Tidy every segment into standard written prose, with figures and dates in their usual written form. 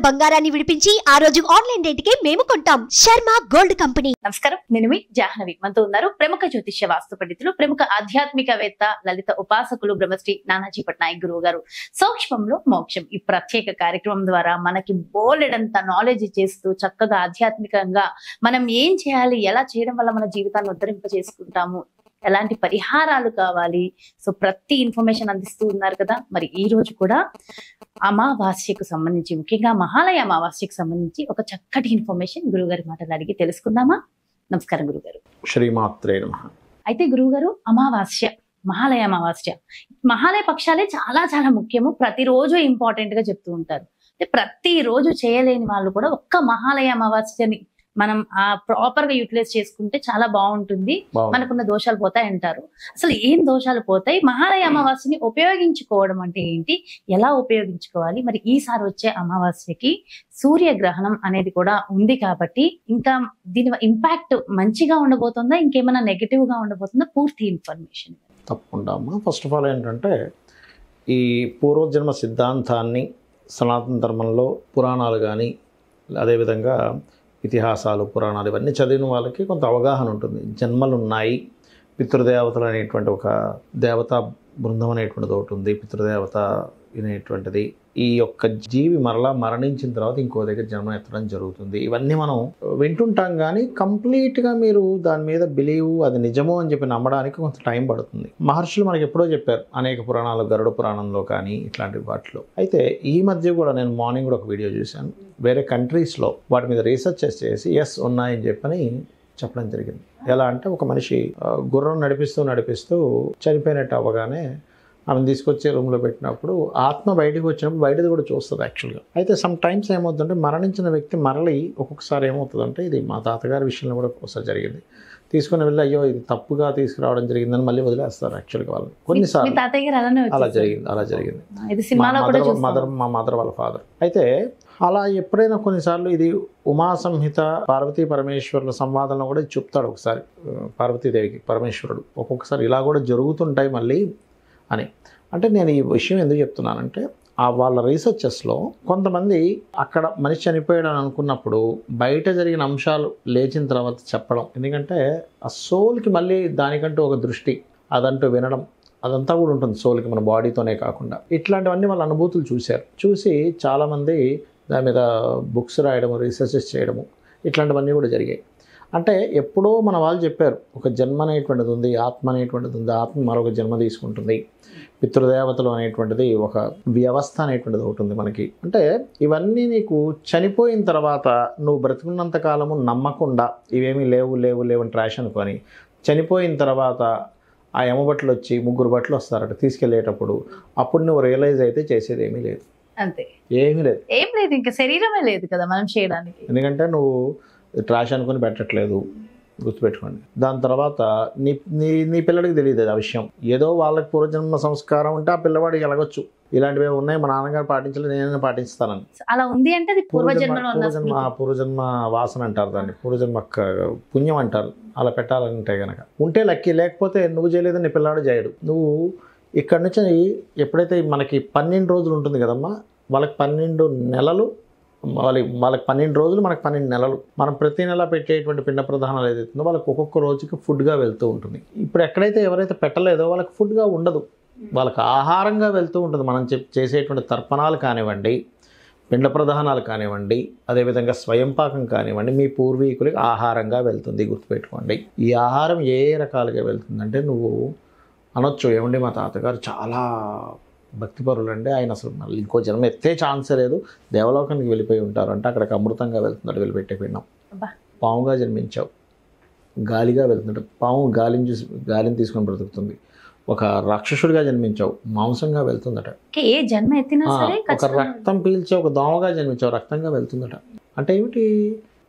బంగారాన్ని విడిపించి ఆ రోజు ఆన్లైన్ రేటుకే మేము కొంటాం. Sharma gold company. నమస్కారం, నేను మీ జాహ్నవి. మనతో ఉన్నారు ప్రముఖ జ్యోతిష్య వాస్తు పండితులు, ప్రముఖ ఆధ్యాత్మికవేత్త, లలిత ఉపాసకులు బ్రహ్మశ్రీ నానాజీ పట్నాయక్ గురువు గారు. సూక్ష్మంలో మోక్షం ఈ ప్రత్యేక కార్యక్రమం ద్వారా మనకి బోలెడంత నాలెడ్జ్ చేస్తూ చక్కగా ఆధ్యాత్మికంగా మనం ఏం చేయాలి, ఎలా చేయడం వల్ల మన జీవితాన్ని ఉద్ధరింప చేసుకుంటాము, ఎలాంటి పరిహారాలు కావాలి, సో ప్రతి ఇన్ఫర్మేషన్ అందిస్తూ ఉన్నారు కదా. మరి ఈ రోజు కూడా అమావాస్యకు సంబంధించి, ముఖ్యంగా మహాలయ అమావాస్యకు సంబంధించి ఒక చక్కటి ఇన్ఫర్మేషన్ గురువుగారి మాటలు అడిగి తెలుసుకుందామా? నమస్కారం గురుగారు. శ్రీమాత్రే నమః. అయితే గురువుగారు, అమావాస్య, మహాలయ అమావాస్య, మహాలయ పక్షాలే చాలా చాలా ముఖ్యము, ప్రతిరోజు ఇంపార్టెంట్ గా చెప్తూ ఉంటారు. అంటే ప్రతిరోజు చేయలేని వాళ్ళు కూడా ఒక్క మహాలయ అమావాస్యని మనం ప్రాపర్ గా యూటిలైజ్ చేసుకుంటే చాలా బాగుంటుంది, మనకున్న దోషాలు పోతాయి అంటారు. అసలు ఏం దోషాలు పోతాయి, మహాలయ అమావాస్యని ఉపయోగించుకోవడం అంటే ఏంటి, ఎలా ఉపయోగించుకోవాలి? మరి ఈసారి వచ్చే అమావాస్యకి సూర్యగ్రహణం అనేది కూడా ఉంది కాబట్టి ఇంకా దీని ఇంపాక్ట్ మంచిగా ఉండబోతుందా, ఇంకేమైనా నెగటివ్ గా ఉండబోతుందా? పూర్తి ఇన్ఫర్మేషన్ తప్పకుండా అమ్మా. ఫస్ట్ ఆఫ్ ఆల్ ఏంటంటే, ఈ పూర్వజన్మ సిద్ధాంతాన్ని సనాతన ధర్మంలో పురాణాలు కానీ, అదేవిధంగా ఇతిహాసాలు, పురాణాలు ఇవన్నీ చదివిన వాళ్ళకి కొంత అవగాహన ఉంటుంది. జన్మలు ఉన్నాయి, పితృదేవతలు అనేటువంటి ఒక దేవతా బృందం అనేటువంటిది ఒకటి ఉంది, పితృదేవత అనేటువంటిది. ఈ యొక్క జీవి మరలా మరణించిన తర్వాత ఇంకో దగ్గర జన్మ ఎత్తడం జరుగుతుంది. ఇవన్నీ మనం వింటుంటాం, కానీ కంప్లీట్గా మీరు దాని మీద బిలీవ్, అది నిజమో అని చెప్పి నమ్మడానికి కొంత టైం పడుతుంది. మహర్షులు మనకి ఎప్పుడో చెప్పారు, అనేక పురాణాలు, గరుడ పురాణంలో కానీ ఇట్లాంటి వాటిలో. అయితే ఈ మధ్య కూడా నేను మార్నింగ్ కూడా ఒక వీడియో చూశాను, వేరే కంట్రీస్లో వాటి మీద రీసెర్చ్ చేసి ఎస్ ఉన్నాయని చెప్పని చెప్పడం జరిగింది. ఎలా అంటే, ఒక మనిషి గుర్రం నడిపిస్తూ చనిపోయినట్టు అవ్వగానే ఆమెను తీసుకొచ్చి రూమ్లో పెట్టినప్పుడు ఆత్మ బయటకు వచ్చినప్పుడు బయటది కూడా చూస్తుంది యాక్చువల్గా. అయితే సమ్ టైమ్స్ ఏమవుతుందంటే, మరణించిన వ్యక్తి మరలి ఒక్కొక్కసారి ఏమవుతుందంటే, ఇది మా తాతగారి విషయంలో కూడా ఒకసారి జరిగింది, తీసుకుని వెళ్ళి అయ్యో ఇది తప్పుగా తీసుకురావడం జరిగిందని మళ్ళీ వదిలేస్తారు యాక్చువల్గా వాళ్ళని. కొన్నిసార్లు అలా జరిగింది. మా మదర్ వాళ్ళ ఫాదర్. అయితే అలా ఎప్పుడైనా కొన్నిసార్లు ఇది ఉమా సంహిత పార్వతీ పరమేశ్వరుల సంవాదంలో కూడా చెప్తాడు ఒకసారి, పార్వతీదేవికి పరమేశ్వరుడు ఒక్కొక్కసారి ఇలా కూడా జరుగుతుంటాయి మళ్ళీ అని. అంటే నేను ఈ విషయం ఎందుకు చెప్తున్నానంటే, వాళ్ళ రీసెర్చెస్లో కొంతమంది అక్కడ మనిషి చనిపోయాడని అనుకున్నప్పుడు బయట జరిగిన అంశాలు లేచిన తర్వాత చెప్పడం, ఎందుకంటే ఆ సోల్కి మళ్ళీ దానికంటూ ఒక దృష్టి, అదంటూ వినడం, అదంతా కూడా ఉంటుంది సోల్కి, మన బాడీతోనే కాకుండా. ఇట్లాంటివన్నీ వాళ్ళ అనుభూతులు చూసి చాలామంది దాని మీద బుక్స్ రాయడము, రీసెర్చెస్ చేయడము, ఇట్లాంటివన్నీ కూడా జరిగాయి. అంటే ఎప్పుడో మన వాళ్ళు చెప్పారు, ఒక జన్మ అనేటువంటిది ఉంది, ఆత్మ అనేటువంటిది ఉంది, ఆత్మ మరొక జన్మ తీసుకుంటుంది, పితృదేవతలు అనేటువంటిది ఒక వ్యవస్థ అనేటువంటిది ఒకటి ఉంది మనకి. అంటే ఇవన్నీ నీకు చనిపోయిన తర్వాత నువ్వు బ్రతుకున్నంత కాలము నమ్మకుండా ఇవేమీ లేవు అని ట్రాష్ అనుకొని, చనిపోయిన తర్వాత ఆ యమబట్లు వచ్చి 3 బట్లు వస్తారట తీసుకెళ్ళేటప్పుడు, అప్పుడు నువ్వు రియలైజ్ అయితే చేసేది ఏమీ లేదు, అంతే, ఏమీ లేదు, ఇంకా శరీరమే లేదు కదా మనం చేయడానికి. ఎందుకంటే నువ్వు ట్రాష్ అనుకుని పెట్టట్లేదు, గుర్తుపెట్టుకోండి. దాని తర్వాత నీ పిల్లడికి తెలియదు ఆ విషయం. ఏదో వాళ్ళకి పూర్వజన్మ సంస్కారం ఉంటే ఆ పిల్లవాడికి ఎలగొచ్చు, ఇలాంటివి ఉన్నాయి మా నాన్నగారు పాటించలేదు నేనైనా పాటిస్తానని. అలా ఉంది అంటే అది పూర్వజన్మ వాసన అంటారు దాన్ని, పూర్వజన్మ పుణ్యం అంటారు. అలా పెట్టాలంటే కనుక ఉంటే లక్కీ, లేకపోతే నువ్వు చేయలేదు నీ పిల్లవాడు చేయడు. నువ్వు ఇక్కడ నుంచి ఎప్పుడైతే మనకి 12 రోజులు ఉంటుంది కదమ్మా, వాళ్ళకి 12 నెలలు, వాళ్ళకి 12 రోజులు, మనకు 12 నెలలు. మనం ప్రతి నెల పెట్టేటువంటి పిండ ప్రధానాలు ఏదైతుందో వాళ్ళకి ఒక్కొక్క రోజుకి ఫుడ్గా వెళ్తూ ఉంటుంది. ఇప్పుడు ఎక్కడైతే ఎవరైతే పెట్టలేదో వాళ్ళకి ఫుడ్గా ఉండదు, వాళ్ళకి ఆహారంగా వెళ్తూ ఉంటుంది. మనం చేసేటువంటి తర్పణాలు కానివ్వండి, పిండ ప్రధానాలు కానివ్వండి, అదేవిధంగా స్వయంపాకం కానివ్వండి, మీ పూర్వీకులకి ఆహారంగా వెళ్తుంది, గుర్తుపెట్టుకోండి. ఈ ఆహారం ఏ రకాలుగా వెళ్తుందంటే, నువ్వు అనొచ్చు ఏమండి మా తాతగారు చాలా భక్తిపరులు అండి, ఆయన అసలు మళ్ళీ ఇంకో జన్మ ఎత్తే ఛాన్సే లేదు, దేవలోకానికి వెళ్ళిపోయి ఉంటారు అంటే అక్కడికి అమృతంగా వెళ్తున్నాడు వెళ్ళిపెట్టే పిండం. పావుగా జన్మించావు, గాలిగా వెళ్తున్నాడు, పాము గాలిని తీసుకొని బ్రతుకుతుంది. ఒక రాక్షసుడిగా జన్మించావు, మాంసంగా వెళ్తుందట. ఏ జన్మ ఎత్తినా సరే ఒక రక్తం పీల్చే ఒక దోమగా జన్మించావు, రక్తంగా వెళ్తుందట. అంటే ఏమిటి,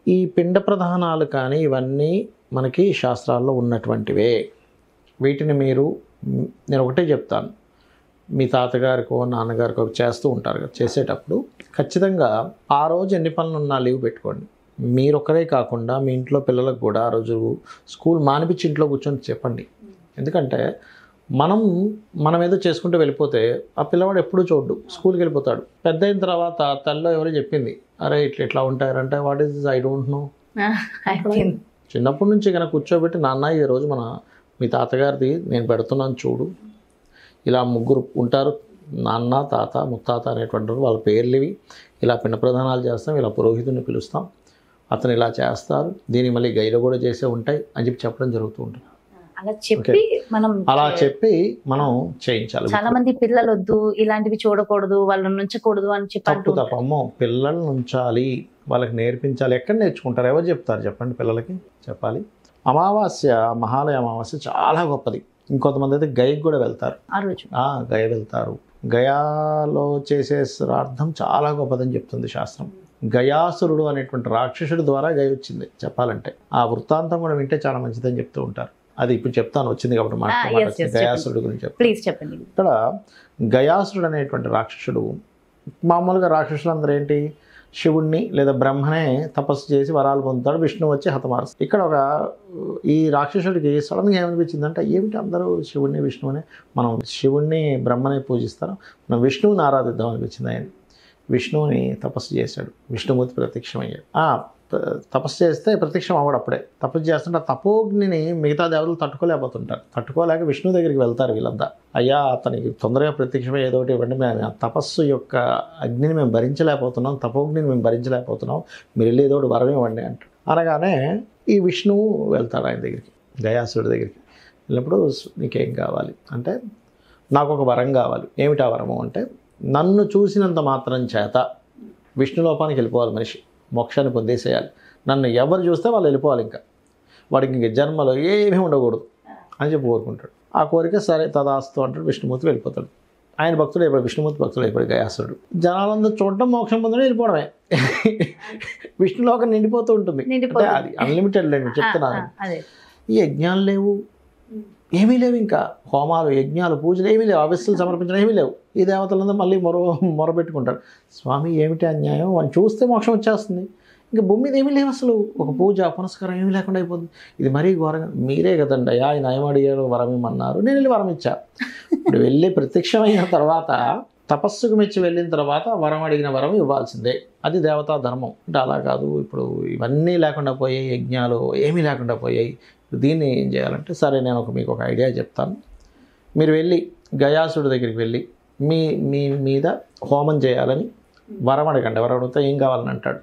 ఈ పిండ ప్రధానాలు కానీ ఇవన్నీ మనకి శాస్త్రాల్లో ఉన్నటువంటివే. వీటిని నేను ఒకటే చెప్తాను, మీ తాతగారికో నాన్నగారికో చేస్తూ ఉంటారు కదా, చేసేటప్పుడు ఖచ్చితంగా ఆ రోజు ఎన్ని పనులు ఉన్నా లీవ్ పెట్టుకోండి. మీరొక్కరే కాకుండా మీ ఇంట్లో పిల్లలకు కూడా ఆ రోజు స్కూల్ మానిపించి ఇంట్లో కూర్చొని చెప్పండి. ఎందుకంటే మనం ఏదో చేసుకుంటూ వెళ్ళిపోతే ఆ పిల్లవాడు ఎప్పుడూ చూడ్డు, స్కూల్కి వెళ్ళిపోతాడు. పెద్ద అయిన తర్వాత తల్లిలో ఎవరో చెప్పింది, అరే ఇట్లా ఉంటారంటే what is this, I don't know. చిన్నప్పటి నుంచి కనుక కూర్చోబెట్టి, నాన్న ఈరోజు మీ తాతగారిది నేను పెడుతున్నాను చూడు, ఇలా ముగ్గురు ఉంటారు, నాన్న తాత ముత్తాత అనేటువంటి వాళ్ళ పేర్లు ఇవి, ఇలా పిండ ప్రదానాలు చేస్తాం, ఇలా పురోహితుడిని పిలుస్తాం, అతను ఇలా చేస్తారు, దీన్ని మళ్ళీ గైలు కూడా చేసే ఉంటాయి అని చెప్పడం జరుగుతూ ఉంటుంది. అలా చెప్పి మనం చేయించాలి. చాలా మంది పిల్లలు వద్దు ఇలాంటివి చూడకూడదు, వాళ్ళని ఉంచకూడదు అని చెప్పి తప్పమ్మో, పిల్లల్ని ఉంచాలి, వాళ్ళకి నేర్పించాలి. ఎక్కడ నేర్చుకుంటారు, ఎవరు చెప్తారు చెప్పండి? పిల్లలకి చెప్పాలి. అమావాస్య, మహాలయ అమావాస్య చాలా గొప్పది. ఇంకొంతమంది అయితే గయకి కూడా వెళ్తారు, ఆ రోజు గయ వెళ్తారు. గయాలో చేసే శ్రాద్ధం చాలా గొప్పదని చెప్తుంది శాస్త్రం. గయాసురుడు అనేటువంటి రాక్షసుడి ద్వారా గయ వచ్చింది చెప్పాలంటే. ఆ వృత్తాంతం కూడా వింటే చాలా మంచిదని చెప్తూ ఉంటారు. అది ఇప్పుడు చెప్తాను, వచ్చింది కాబట్టి మాట్లాడుతుంది. గయాసురుడు గురించి ప్లీజ్ చెప్పండి. ఇక్కడ గయాసురుడు అనేటువంటి రాక్షసుడు, మామూలుగా రాక్షసులు అందరూ ఏంటి, శివుణ్ణి లేదా బ్రహ్మనే తపస్సు చేసి వరాలు పొందుతాడు, విష్ణువు వచ్చి హతమారుస్తాడు. ఇక్కడ ఈ రాక్షసుడికి సడన్గా ఏమనిపించిందంటే, ఏమిటి అందరూ శివుణ్ణి విష్ణువుని, మనం శివుణ్ణి బ్రహ్మనే పూజిస్తాం, మనం విష్ణువుని ఆరాధిద్దాం అనిపించింది. ఆయన విష్ణువుని తపస్సు చేశాడు, విష్ణుమూర్తి ప్రత్యక్షమయ్యాడు. తపస్సు చేస్తే ప్రత్యక్షం అవ్వడు. అప్పుడే తపస్సు చేస్తుంటే తపోగ్నిని మిగతా దేవతలు తట్టుకోలేకపోతుంటారు. తట్టుకోలేక విష్ణువు దగ్గరికి వెళ్తారు వీళ్ళంతా. అయ్యా అతనికి తొందరగా ప్రత్యక్షమై ఏదో ఒకటి ఇవ్వండి, మేము తపస్సు యొక్క అగ్నిని మేము భరించలేకపోతున్నాం, తపోగ్నిని మేము భరించలేకపోతున్నాం, మీరు వెళ్ళి ఏదో ఒకటి వరం ఇవ్వండి అంటారు. అనగానే ఈ విష్ణువు వెళ్తాడు ఆయన దగ్గరికి, గయాసుడి దగ్గరికి. వెళ్ళినప్పుడు నీకేం కావాలి అంటే, నాకు ఒక వరం కావాలి. ఏమిటా వరము అంటే, నన్ను చూసినంత మాత్రం చేత విష్ణు లోపానికి వెళ్ళిపోవాలి మనిషి, మోక్షాన్ని పొందేసేయాలి. నన్ను ఎవరు చూస్తే వాళ్ళు వెళ్ళిపోవాలి, ఇంకా వాడికి ఇంక జన్మలో ఏమీ ఉండకూడదు అని చెప్పి కోరుకుంటాడు. ఆ కోరిక సరే తదాస్తు అంటాడు. విష్ణుమూర్తి వెళ్ళిపోతాడు. ఆయన భక్తుడు అయిపోయాడు, విష్ణుమూర్తి భక్తుడు అయిపోయాడు గయాసురుడు. జనాలందరూ చూడటం, మోక్షం పొందడం, వెళ్ళిపోవడమే. విష్ణులోకం నిండిపోతూ ఉంటుంది. అంటే అది అన్లిమిటెడ్ లేదు చెప్తున్నాను. ఈ యజ్ఞాలు లేవు, ఏమీ లేవు, ఇంకా హోమాలు యజ్ఞాలు పూజలు ఏమీ లేవు, అవిస్సులు సమర్పించడం ఏమీ లేవు. ఈ దేవతలందరూ మళ్ళీ మొరపెట్టుకుంటారు, స్వామి ఏమిటి అన్యాయం, వాడిని చూస్తే మోక్షం వచ్చేస్తుంది, ఇంకా భూమి మీద ఏమీ లేవు, అసలు ఒక పూజ పునస్కారం ఏమీ లేకుండా అయిపోతుంది, ఇది మరీ ఘోరంగా. మీరే కదండి అయ్యా ఆయన ఏమడిగాడు, వరం ఇమ్మన్నారు, నేను వెళ్ళి వరం ఇచ్చా. ఇప్పుడు వెళ్ళి ప్రత్యక్షమైన తర్వాత, తపస్సుకు మెచ్చి వెళ్ళిన తర్వాత వరం అడిగిన వరం ఇవ్వాల్సిందే, అది దేవతా ధర్మం. అంటే అలా కాదు, ఇప్పుడు ఇవన్నీ లేకుండా పోయాయి, యజ్ఞాలు ఏమీ లేకుండా పోయాయి, దీన్ని ఏం చేయాలంటే, సరే నేను మీకు ఒక ఐడియా చెప్తాను. మీరు వెళ్ళి గయాసుడి దగ్గరికి వెళ్ళి మీ మీద హోమం చేయాలని వరం అడగండి. వరం అడిగితే ఏం కావాలని అంటాడు,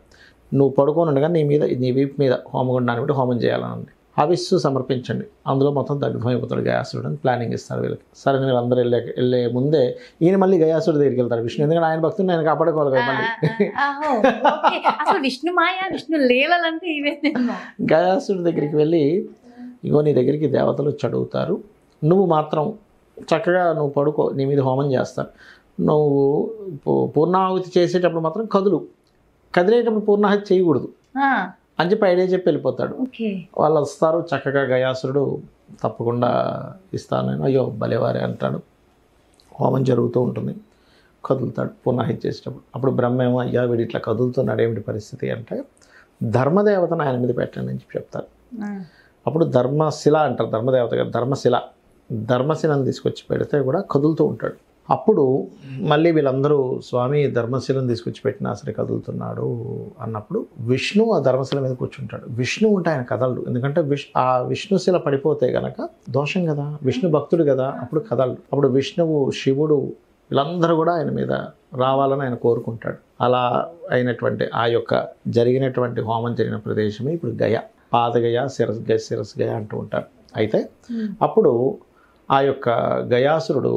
నువ్వు పడుకొని ఉండగా నీ వీపు మీద హోమగుండాన్ని బట్టి హోమం చేయాలని హవిస్సు సమర్పించండి, అందులో మొత్తం దగ్ధమైపోతాడు గయాసురుడు అని ప్లానింగ్ ఇస్తారు వీళ్ళకి. సరే మీరు అందరూ వెళ్ళే ముందే ఈయన మళ్ళీ గయాసుడి దగ్గరికి వెళ్తారు విష్ణు, ఎందుకంటే ఆయన భక్తుని ఆయన కాపాడుకోవాలి కదా మళ్ళీ. గయాసుడి దగ్గరికి వెళ్ళి, ఇగో నీ దగ్గరికి దేవతలు వచ్చి అడుగుతారు, నువ్వు మాత్రం చక్కగా నువ్వు పడుకో, నీ మీద హోమం చేస్తారు, నువ్వు పూర్ణాహుతి చేసేటప్పుడు మాత్రం కదిలేటప్పుడు పూర్ణాహుతి చేయకూడదు అని చెప్పి ఐడియా చెప్పి వెళ్ళిపోతాడు. వాళ్ళు వస్తారు, చక్కగా గయాసురుడు తప్పకుండా ఇస్తాను నేను, అయ్యో భలేవారే అంటాడు. హోమం జరుగుతూ ఉంటుంది, కదులుతాడు పూర్ణాహుతి చేసేటప్పుడు. అప్పుడు బ్రహ్మేమో, అయ్యా వీడు ఇట్లా కదులుతున్నాడు ఏమిటి పరిస్థితి అంటే, ధర్మదేవతను ఆయన మీద పెట్టండి అని చెప్పి చెప్తారు. అప్పుడు ధర్మశిల అంటారు, ధర్మదేవత గారు ధర్మశిలను తీసుకొచ్చి పెడితే కూడా కదులుతూ ఉంటాడు. అప్పుడు మళ్ళీ వీళ్ళందరూ, స్వామి ధర్మశిలను తీసుకొచ్చి పెట్టినా సరే కదులుతున్నాడు అన్నప్పుడు విష్ణువు ఆ ధర్మశిల మీద కూర్చుంటాడు. విష్ణువు ఉంటే ఆయన కదలడు, ఎందుకంటే ఆ విష్ణుశిల పడిపోతే గనక దోషం కదా, విష్ణు భక్తుడు కదా, అప్పుడు కదలడు. అప్పుడు విష్ణువు, శివుడు వీళ్ళందరూ కూడా ఆయన మీద రావాలని ఆయన కోరుకుంటాడు. అలా అయినటువంటి ఆ యొక్క జరిగినటువంటి హోమం జరిగిన ప్రదేశమే ఇప్పుడు గయ, పాదగయ, శిరస్ గయ అంటూ ఉంటారు. అయితే అప్పుడు ఆ యొక్క గయాసురుడు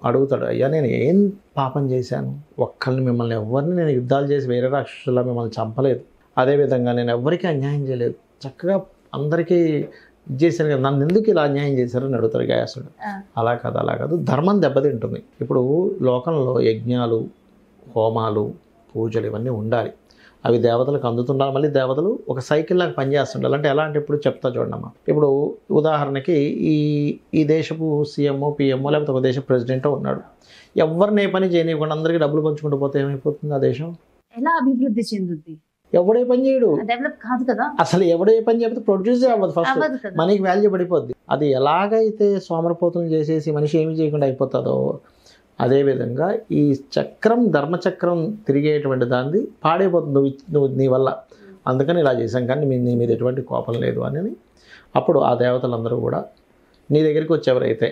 అడుగుతాడు, అయ్యా నేను ఏం పాపం చేశాను, మిమ్మల్ని ఎవరిని నేను యుద్ధాలు చేసి వేరే రాక్షసులా మిమ్మల్ని చంపలేదు, అదేవిధంగా నేను ఎవరికీ అన్యాయం చేయలేదు, చక్కగా అందరికీ చేశాను కదా, నన్ను ఎందుకు ఇలా అన్యాయం చేశారని అడుగుతాడు గయాసుడు. అలా కాదు, ధర్మం దెబ్బతింటుంది. ఇప్పుడు లోకంలో యజ్ఞాలు, హోమాలు, పూజలు ఇవన్నీ ఉండాలి, అవి దేవతలకు అందుతుండాలి. మళ్ళీ దేవతలు ఒక సైకిల్ లాగా పనిచేస్తుండాలి. అంటే ఎలా అంటే, ఇప్పుడు చెప్తా చూడమ్మా, ఇప్పుడు ఉదాహరణకి ఈ దేశపు సీఎంఓ, పిఎంఓ, లేకపోతే ఒక దేశ ప్రెసిడెంటో ఉన్నాడు, ఎవరిని ఏ పని చేయనివ్వకుండా అందరికీ డబ్బులు పంచుకుంటూ పోతే ఏమైపోతుంది ఆ దేశం? ఎలా అభివృద్ధి చెందుద్ది? ఎవడే పని చేయడు, డెవలప్ కాదు కదా, అసలు ఎవడే పని చెప్తే ప్రొడ్యూసే అవ్వదు. ఫస్ట్ అవ్వదు కదా. మనకి వాల్యూ పడిపోద్ది. అది ఎలాగైతే సోమరపోతులు చేసేసి మనిషి ఏమి చేయకుండా అయిపోతుందో, అదేవిధంగా ఈ చక్రం ధర్మచక్రం తిరిగేటువంటి దాన్ని పాడైపోతుంది నువ్వు నీ వల్ల. అందుకని ఇలా చేశాం, కానీ నీ మీద ఎటువంటి కోపం లేదు అని. అప్పుడు ఆ దేవతలందరూ కూడా నీ దగ్గరికి వచ్చి ఎవరైతే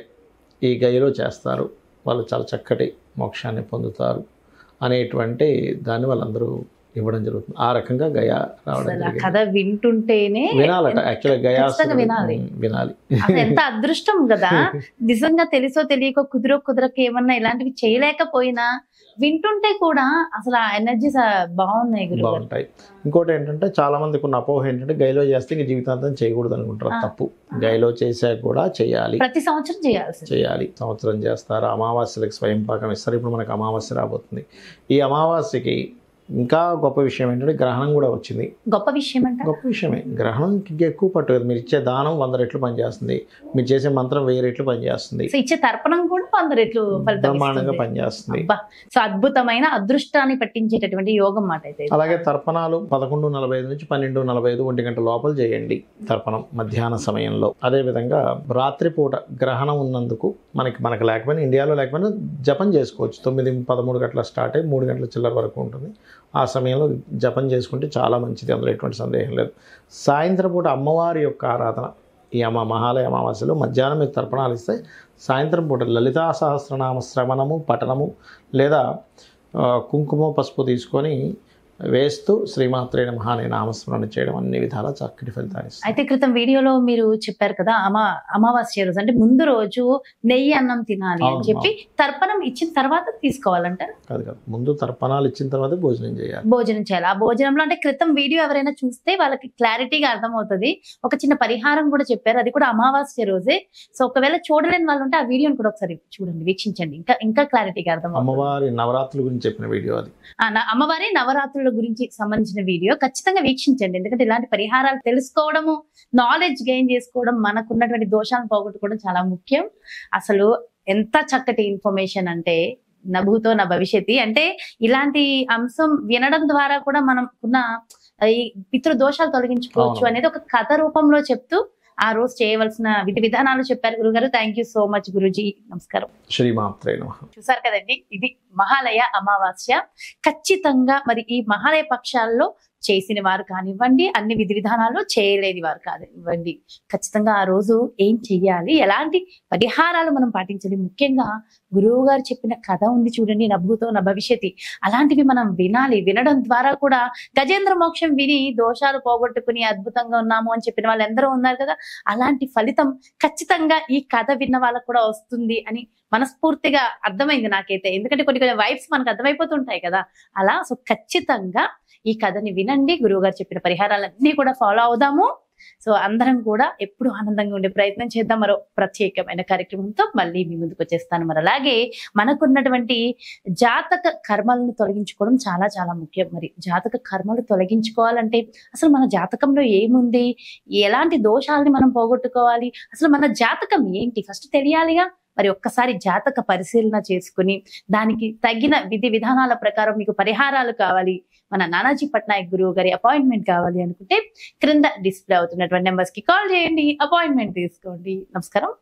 ఈ గయలో చేస్తారు వాళ్ళు చాలా చక్కటి మోక్షాన్ని పొందుతారు అనేటువంటి దాన్ని వాళ్ళందరూ ఇవ్వడం జరుగుతుంది. ఆ రకంగా గయా రావడం కథ వింటుంటేనే వినాలట. యాక్చువల్గా గయా వినాలి. అది ఎంత అదృష్టం కదా. నిజంగా తెలుసో తెలియకో కుదరక ఏమన్నా ఇలాంటివి చేయలేకపోయినా వింటుంటే కూడా అసలు ఆ ఎనర్జీస్ బాగుంటాయి. ఇంకోటి ఏంటంటే చాలా మందికి ఉన్న అపోహ ఏంటంటే గైలో చేస్తే ఇంక జీవితాంతం చేయకూడదు అనుకుంటారు. తప్పు. గైలో చేసాక కూడా చేయాలి, ప్రతి సంవత్సరం చేయాలి. సంవత్సరం చేస్తారు. అమావాస్యలకు స్వయం పాకం ఇస్తారు. ఇప్పుడు మనకు అమావాస్య రాబోతుంది. ఈ అమావాస్యకి ఇంకా గొప్ప విషయం ఏంటంటే గ్రహణం కూడా వచ్చింది. గొప్ప విషయమే. గ్రహణంకి ఎక్కువ పట్టు. మీరు ఇచ్చే దానం 100 రెట్లు పనిచేస్తుంది, మీరు చేసే మంత్రం 1000 రెట్లు పనిచేస్తుంది, ఇచ్చే తర్పణం కూడా 100 రెట్లు బ్రహ్మాండంగా పనిచేస్తుంది. సో అద్భుతమైన అదృష్టాన్ని పట్టించేటటువంటి యోగం మాట అయితే. అలాగే తర్పణాలు 11:45 నుంచి 12:45 1 గంట లోపల చేయండి తర్పణం మధ్యాహ్న సమయంలో. అదేవిధంగా రాత్రిపూట గ్రహణం ఉన్నందుకు మనకి లేకపోయినా, ఇండియాలో లేకపోయినా జపం చేసుకోవచ్చు. 9-13 గంటల స్టార్ట్ అయ్యి 3 గంటల చిల్లర వరకు ఉంటుంది. ఆ సమయంలో జపం చేసుకుంటే చాలా మంచిది, అందులో ఎటువంటి సందేహం లేదు. సాయంత్రం పూట అమ్మవారి యొక్క ఆరాధన, ఈ మహాలయ అమావాస్యలో మధ్యాహ్నం మీరు తర్పణాలు ఇస్తే సాయంత్రం పూట లలితా సహస్రనామ శ్రవణము పఠనము లేదా కుంకుమ పసుపు తీసుకొని వేస్తూ శ్రీమాత్రే నమః అనే నామస్మరణ చేయడం అన్ని విధాలా చక్కటి ఫలితాన్ని ఇస్తుంది. అయితే క్రితం వీడియోలో మీరు చెప్పారు కదా అమావాస్య రోజు అంటే ముందు రోజు నెయ్యి అన్నం తినాలి అని చెప్పి తర్పణం ఇచ్చిన తర్వాత తీసుకోవాలంటారు. కాదు, ముందు తర్పణాలు ఇచ్చిన తర్వాత భోజనం చేయాలి. ఆ భోజనంలో అంటే క్రితం వీడియో ఎవరైనా చూస్తే వాళ్ళకి క్లారిటీగా అర్థమవుతుంది. ఒక చిన్న పరిహారం కూడా చెప్పారు, అది కూడా అమావాస్య రోజే. సో ఒకవేళ చూడలేని వాళ్ళు ఉంటే ఆ వీడియోని కూడా ఒకసారి చూడండి, వీక్షించండి, ఇంకా క్లారిటీగా అర్థమవుతుంది. అమ్మవారి నవరాత్రుల గురించి చెప్పిన వీడియో అది. అమ్మవారి నవరాత్రుల గురించి సంబంధించిన వీడియో ఖచ్చితంగా వీక్షించండి. ఎందుకంటే ఇలాంటి పరిహారాలు తెలుసుకోవడము, నాలెడ్జ్ గెయిన్ చేసుకోవడం, మనకున్నటువంటి దోషాలను పోగొట్టుకోవడం చాలా ముఖ్యం. అసలు ఎంత చక్కటి ఇన్ఫర్మేషన్ అంటే నభూతో నా భవిష్యత్తి అంటే ఇలాంటి అంశం వినడం ద్వారా కూడా మనం ఉన్న ఈ పితృ దోషాలు తొలగించుకోవచ్చు అనేది ఒక కథ రూపంలో చెప్తూ ఆ రోజు చేయవలసిన విధి విధానాలు చెప్పారు గురుగారు. Thank you so much Guruji. నమస్కారం. శ్రీమాత్రే నమః. చూసారు కదండి, ఇది మహాలయ అమావాస్య. ఖచ్చితంగా మరి ఈ మహాలయ పక్షాల్లో చేసిన వారు కానివ్వండి, అన్ని విధి విధానాల్లో చేయలేని వారు కానివ్వండి, ఖచ్చితంగా ఆ రోజు ఏం చెయ్యాలి, ఎలాంటి పరిహారాలు మనం పాటించాలి, ముఖ్యంగా గురువు గారు చెప్పిన కథ ఉంది చూడండి, నభూతో నా భవిష్యత్తి, అలాంటివి మనం వినాలి. వినడం ద్వారా కూడా గజేంద్ర మోక్షం విని దోషాలు పోగొట్టుకుని అద్భుతంగా ఉన్నాము అని చెప్పిన వాళ్ళు ఎందరో ఉన్నారు కదా, అలాంటి ఫలితం ఖచ్చితంగా ఈ కథ విన్న వాళ్ళకు కూడా వస్తుంది అని మనస్ఫూర్తిగా అర్థమైంది నాకైతే. ఎందుకంటే కొన్ని వైబ్స్ మనకు అర్థమైపోతుంటాయి కదా అలా. సో ఖచ్చితంగా ఈ కథని వినండి, గురువు గారు చెప్పిన పరిహారాలన్నీ కూడా ఫాలో అవుదాము. సో అందరం కూడా ఎప్పుడు ఆనందంగా ఉండే ప్రయత్నం చేద్దాం. మరో ప్రత్యేకమైన కార్యక్రమంతో మళ్ళీ మీ ముందుకు వచ్చేస్తాను. మరి అలాగే మనకున్నటువంటి జాతక కర్మలను తొలగించుకోవడం చాలా చాలా ముఖ్యం. మరి జాతక కర్మలు తొలగించుకోవాలంటే అసలు మన జాతకంలో ఏముంది, ఎలాంటి దోషాలని మనం పోగొట్టుకోవాలి, అసలు మన జాతకం ఏంటి ఫస్ట్ తెలియాలిగా. మరి ఒక్కసారి జాతక పరిశీలన చేసుకుని దానికి తగిన విధి విధానాల ప్రకారం మీకు పరిహారాలు కావాలి, మన నానాజీ పట్నాయక్ గురువు గారి అపాయింట్మెంట్ కావాలి అనుకుంటే క్రింద డిస్ప్లే అవుతున్నటువంటి నెంబర్స్ కి కాల్ చేయండి, అపాయింట్మెంట్ తీసుకోండి. నమస్కారం.